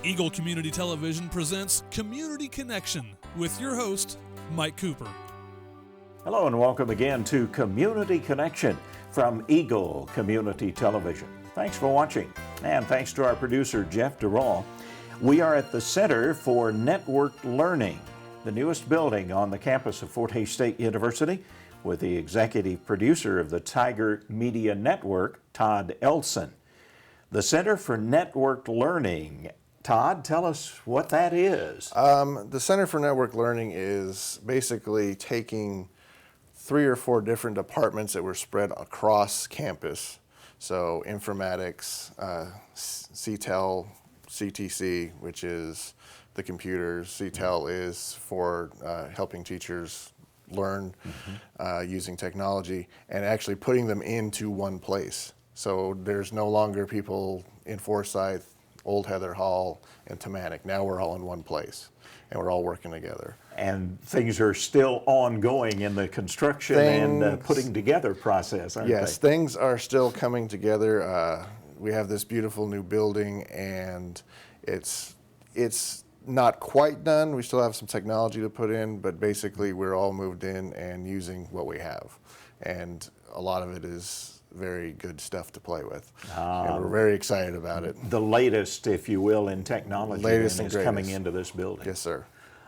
Eagle Community Television presents Community Connection with your host, Mike Cooper. Hello and welcome again to Community Connection from Eagle Community Television. Thanks for watching, and thanks to our producer, Jeff Durall. We are at the Center for Networked Learning, the newest building on the campus of Fort Hays State University, with the executive producer of the Tiger Media Network, Todd Elsen. The Center for Networked Learning. Todd, tell us what that is. The Center for Network Learning is basically taking 3 or 4 different departments that were spread across campus. So informatics, CTEL, CTC, which is the computers. CTEL is for helping teachers learn using technology and actually putting them into one place. So there's no longer people in Forsyth, Old Heather Hall, and Tamanik. Now we're all in one place, and we're all working together. And things are still ongoing in the construction and putting together process, aren't they? Yes, things are still coming together. We have this beautiful new building, and it's not quite done. We still have some technology to put in, but basically we're all moved in and using what we have. And a lot of it is very good stuff to play with. And we're very excited about it. The latest, if you will, in technology Latest and is greatest. coming into this building. Yes, sir.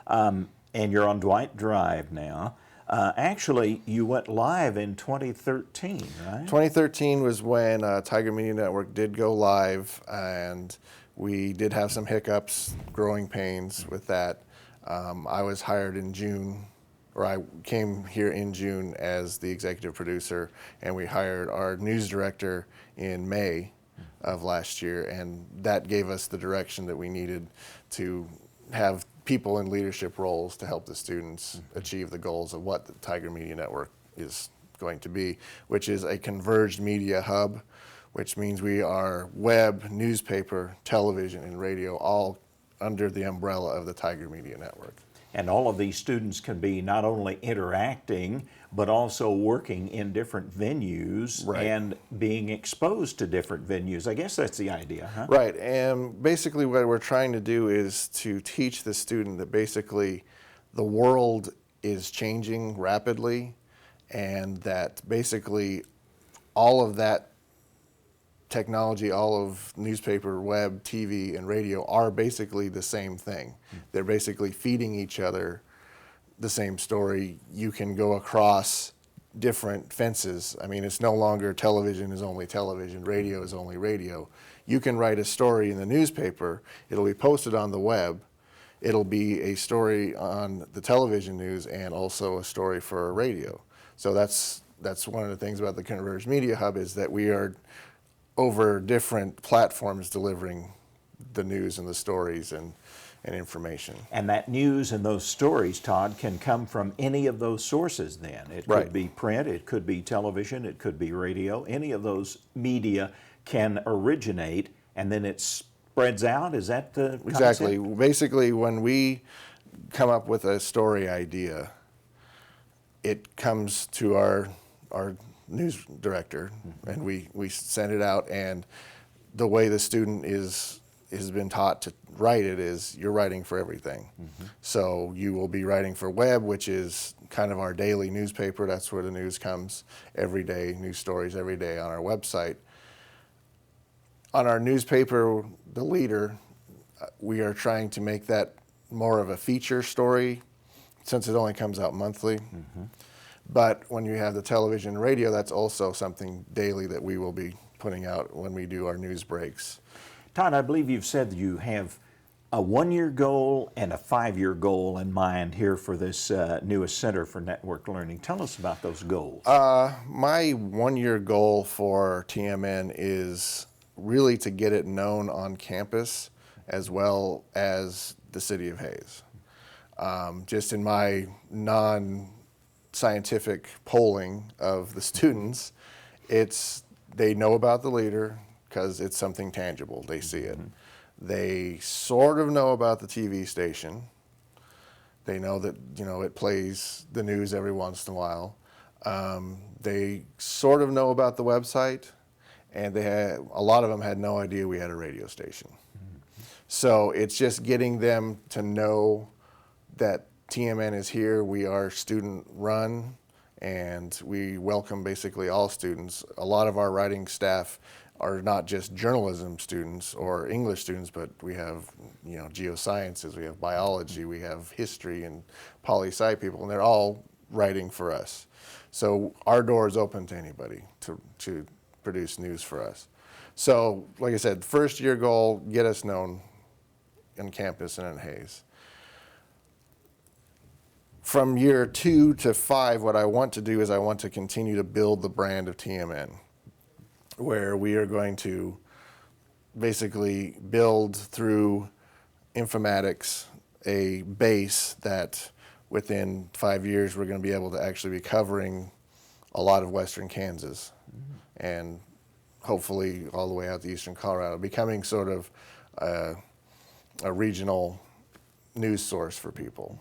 And you're on Dwight Drive now. Actually, you went live in 2013, right? 2013 was when Tiger Media Network did go live, and we did have some hiccups, growing pains with that. I was hired in June, or I came here in June as the executive producer, and we hired our news director in May of last year, and that gave us the direction that we needed to have people in leadership roles to help the students achieve the goals of what the Tiger Media Network is going to be, which is a converged media hub, which means we are web, newspaper, television, and radio, all under the umbrella of the Tiger Media Network. And all of these students can be not only interacting, but also working in different venues and being exposed to different venues. I guess that's the idea, huh? Right, and basically what we're trying to do is to teach the student that basically the world is changing rapidly, and that basically all of that technology, all of newspaper, web, TV, and radio are basically the same thing. They're basically feeding each other the same story. You can go across different fences. I mean, it's no longer television is only television, radio is only radio. You can write a story in the newspaper, it'll be posted on the web, it'll be a story on the television news, and also a story for radio. So that's one of the things about the Converged Media Hub, is that we are over different platforms delivering the news and the stories and information. And that news and those stories, Todd, can come from any of those sources then. It could be print, it could be television, it could be radio. Any of those media can originate, and then it spreads out. Is that the concept? Exactly. Basically, when we come up with a story idea, it comes to our news director, and we send it out, and the way the student has been taught to write it is you're writing for everything. So you will be writing for web, which is kind of our daily newspaper. That's where the news comes every day, news stories every day on our website. On our newspaper, The Leader, we are trying to make that more of a feature story, since it only comes out monthly. But when you have the television and radio, that's also something daily that we will be putting out when we do our news breaks. Todd, I believe you've said that you have a 1-year goal and a 5-year goal in mind here for this newest Center for Network Learning. Tell us about those goals. My 1-year goal for TMN is really to get it known on campus as well as the city of Hays. Just in my non-scientific polling of the students, they know about the Leader because it's something tangible. They see it. They sort of know about the TV station. They know that it plays the news every once in a while. They sort of know about the website, and a lot of them had no idea we had a radio station. So it's just getting them to know that TMN is here. We are student run, and we welcome basically all students. A lot of our writing staff are not just journalism students or English students, but we have, geosciences, we have biology, we have history and poli-sci people, and they're all writing for us. So our door is open to anybody to produce news for us. So, like I said, first year goal, get us known on campus and in Hayes. From year 2 to 5, what I want to do is I want to continue to build the brand of TMN, where we are going to basically build through informatics a base that within 5 years we're going to be able to actually be covering a lot of western Kansas and hopefully all the way out to eastern Colorado, becoming sort of a regional news source for people,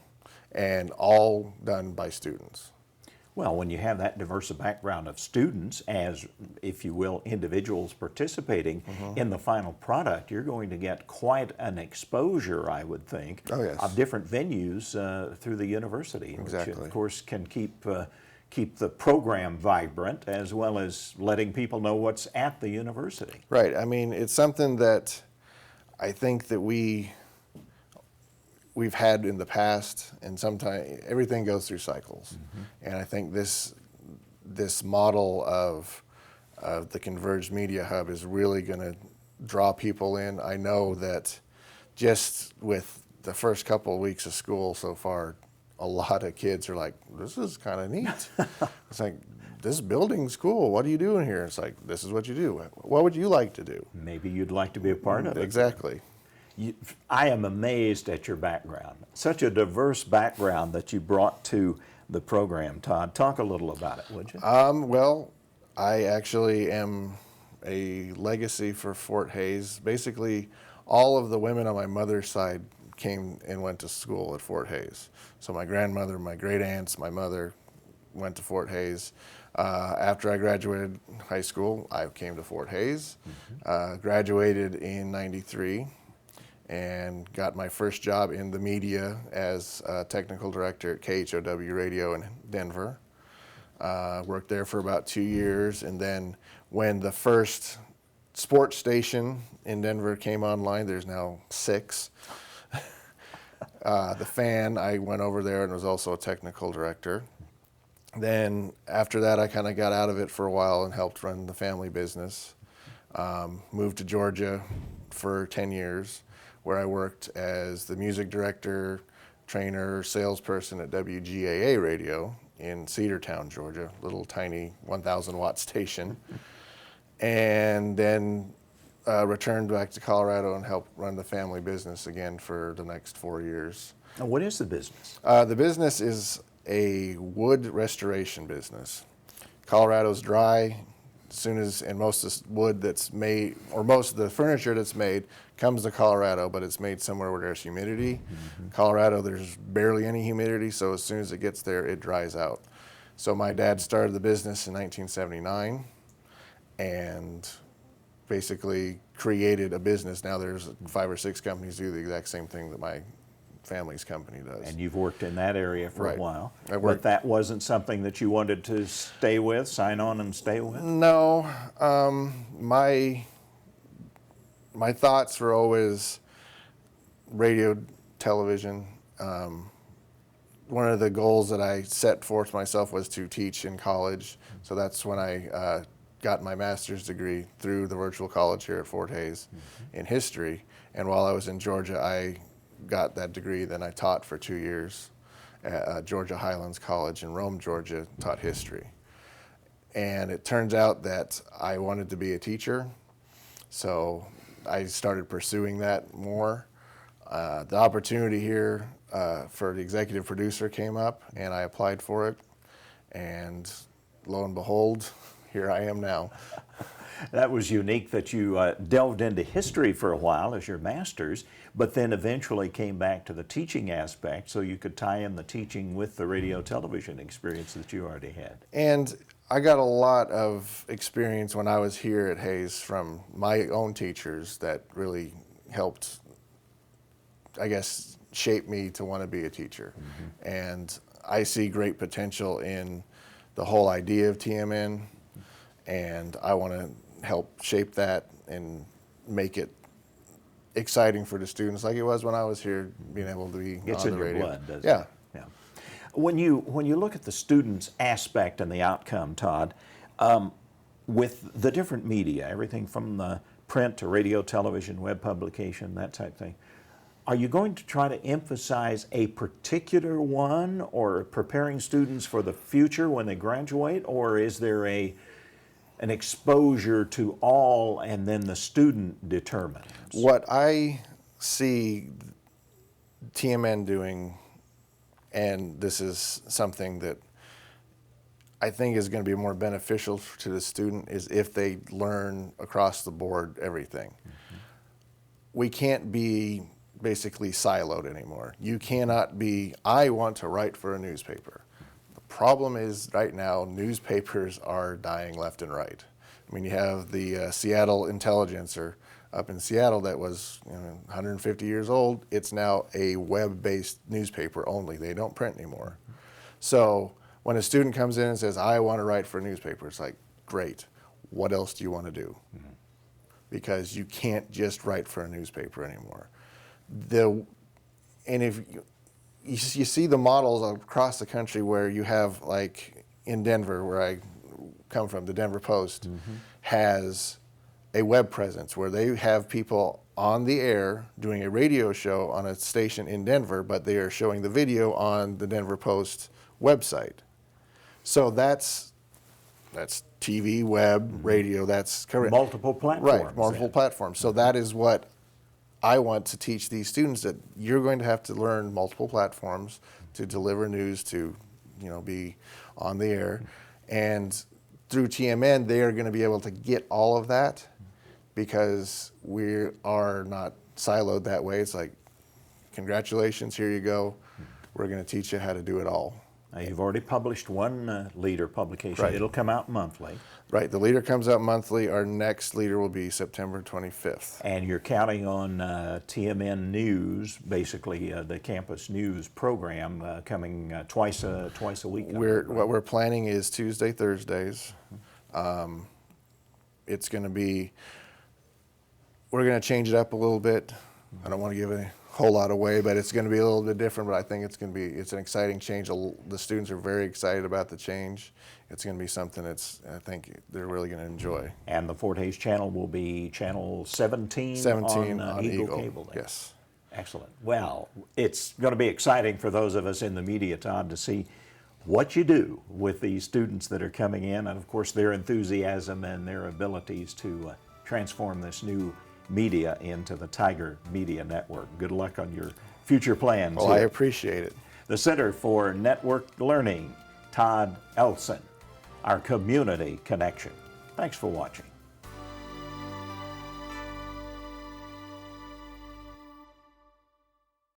and all done by students. Well, when you have that diverse a background of students as, if you will, individuals participating in the final product, you're going to get quite an exposure, I would think, of different venues through the university, which of course can keep the program vibrant as well as letting people know what's at the university. Right. I mean, it's something that I think that we've had in the past, and sometimes everything goes through cycles. And I think this model of the Converged Media Hub is really going to draw people in. I know that just with the first couple of weeks of school so far, a lot of kids are like, this is kind of neat. It's like, this building's cool. What are you doing here? It's like, this is what you do. What would you like to do? Maybe you'd like to be a part of it. Exactly. I am amazed at your background. Such a diverse background that you brought to the program, Todd. Talk a little about it, would you? Well, I actually am a legacy for Fort Hayes. Basically, all of the women on my mother's side came and went to school at Fort Hayes. So my grandmother, my great aunts, my mother went to Fort Hayes. After I graduated high school, I came to Fort Hayes, graduated in '93, and got my first job in the media as a technical director at KHOW Radio in Denver. Worked there for about 2 years, and then when the first sports station in Denver came online, there's now 6. The Fan, I went over there and was also a technical director. Then after that, I kind of got out of it for a while and helped run the family business. Moved to Georgia for 10 years, where I worked as the music director, trainer, salesperson at WGAA Radio in Cedartown, Georgia, little tiny 1,000 watt station. And then returned back to Colorado and helped run the family business again for the next 4 years. Now, what is the business? The business is a wood restoration business. Colorado's dry. And most of the wood that's made, or most of the furniture that's made, comes to Colorado, but it's made somewhere where there's humidity. Colorado, there's barely any humidity, so as soon as it gets there, it dries out. So my dad started the business in 1979 and basically created a business. Now there's 5 or 6 companies do the exact same thing that my family's company does. And you've worked in that area for a while. But that wasn't something that you wanted to stay with, sign on and stay with? No. My thoughts were always radio, television. One of the goals that I set forth myself was to teach in college. So that's when I got my master's degree through the virtual college here at Fort Hayes in history. And while I was in Georgia, I got that degree. Then I taught for 2 years at Georgia Highlands College in Rome, Georgia, taught history. And it turns out that I wanted to be a teacher, so I started pursuing that more. The opportunity here for the executive producer came up, and I applied for it, and lo and behold, here I am now. That was unique that you delved into history for a while as your master's, but then eventually came back to the teaching aspect so you could tie in the teaching with the radio television experience that you already had. And I got a lot of experience when I was here at Hayes from my own teachers that really helped I guess, shaped me to want to be a teacher. And I see great potential in the whole idea of TMN, and I want to help shape that and make it exciting for the students, like it was when I was here, being able to be It's on in the your radio. blood, doesn't Yeah. it? Yeah. When you look at the students' aspect and the outcome, Todd, with the different media, everything from the print to radio, television, web publication, that type of thing, are you going to try to emphasize a particular one, or preparing students for the future when they graduate, or is there an exposure to all and then the student determines? What I see TMN doing, and this is something that I think is going to be more beneficial to the student, is if they learn across the board everything. We can't be basically siloed anymore. You cannot be, I want to write for a newspaper. The problem is right now, newspapers are dying left and right. I mean, you have the Seattle Intelligencer up in Seattle that was 150 years old. It's now a web-based newspaper only. They don't print anymore. So when a student comes in and says, I want to write for a newspaper, it's like, great. What else do you want to do? Because you can't just write for a newspaper anymore. And if you see the models across the country where you have, like in Denver, where I come from, the Denver Post has a web presence where they have people on the air doing a radio show on a station in Denver, but they are showing the video on the Denver Post website. So that's TV, web, radio, that's correct. Multiple platforms. Right, multiple platforms. So that is what I want to teach these students, that you're going to have to learn multiple platforms to deliver news, to be on the air. And through TMN, they are going to be able to get all of that, because we are not siloed that way. It's like, congratulations, here you go. We're going to teach you how to do it all. Now, you've already published one leader publication. Right. It'll come out monthly. Right, the leader comes out monthly. Our next leader will be September 25th. And you're counting on TMN News, basically the campus news program, coming twice a week. What we're planning is Tuesday, Thursdays. It's going to be, we're going to change it up a little bit. I don't want to give a whole lot away, but it's going to be a little bit different, but I think it's an exciting change. The students are very excited about the change. It's going to be something that's, I think they're really going to enjoy. And the Fort Hays channel will be channel 17 on Eagle Cable. There. Yes. Excellent. Well, it's going to be exciting for those of us in the media, Todd, to see what you do with these students that are coming in, and of course their enthusiasm and their abilities to transform this new media into the Tiger Media Network. Good luck on your future plans. Well, I appreciate it. The Center for Networked Learning, Todd Elsen, our community connection. Thanks for watching.